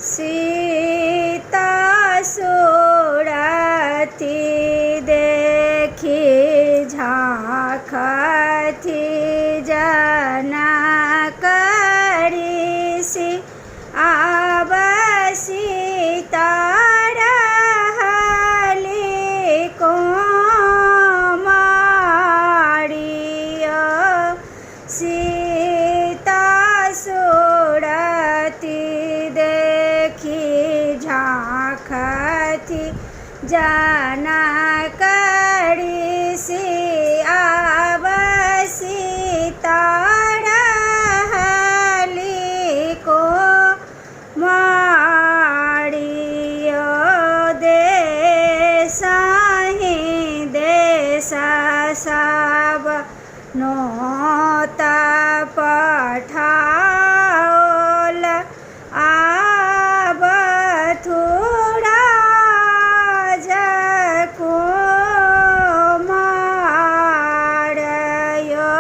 सीता सोड़ती देखी झाँखती जना करी सी आब सीता रहली कुमारिया सीता सोड़ती देखी झाँखती जना करी सी आब सीता रहली कुमारिया देसाहि देश सब नोता पठाओल आब थोड़ा कुमारयो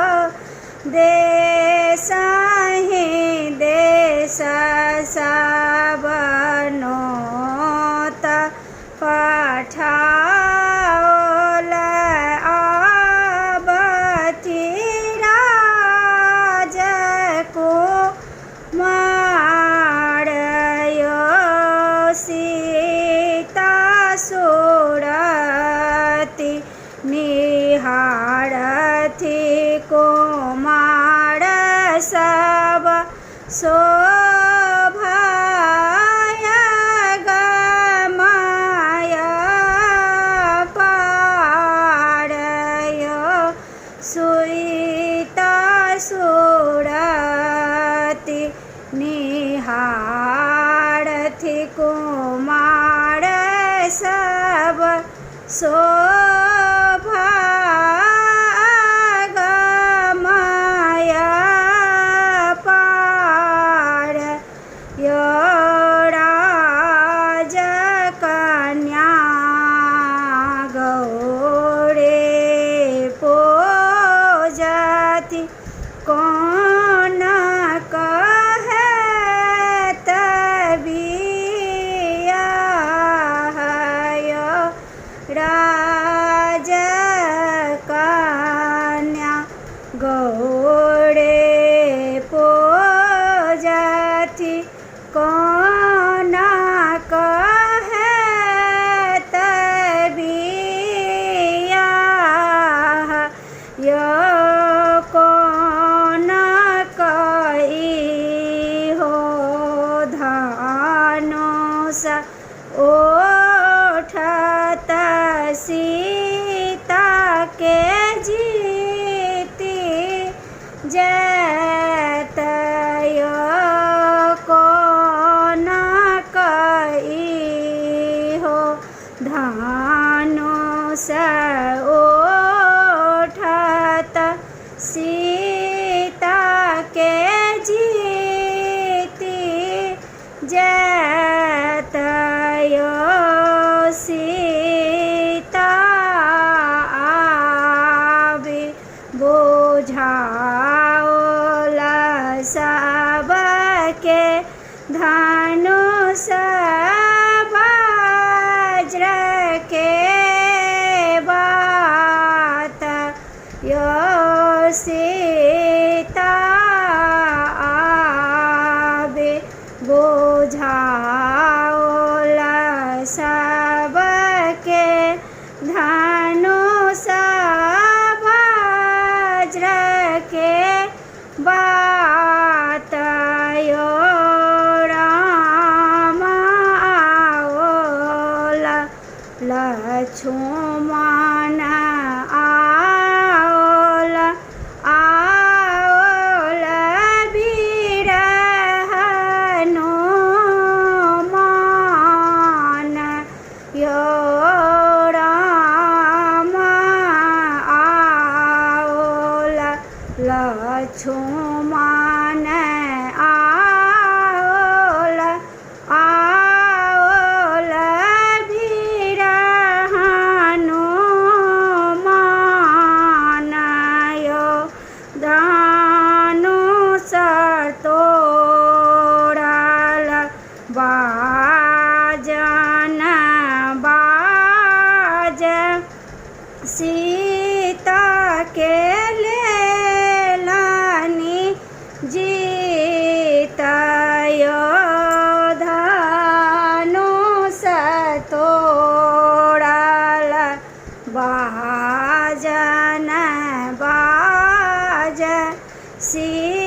देसाहि देश सब नोता पठाओल आब राज कुमारयो सीता सोड़ती निहारती कुमार सब शोभाय गमाय पारयो सीता सोड़ती निहारती कुमार सब शोभा गमाय पारयो राजकन्या गौरे पूजति कौन कहत बियाहयो राजकन्या गौरे पूजति कौन कहत बियाहयो कौन कई हो धनुष ओठत सीता के जीती जैतयो कौन कई हो धनुष ओठत सीता के जीती जैतयो सीता आबि बुझाओल सबके धनुष वज्र के बात यो सीता आबि बुझाओल सबके धनुष वज्र के बात यो राम आओल लक्ष्मण आओल आओल वीर हनुमान શિવ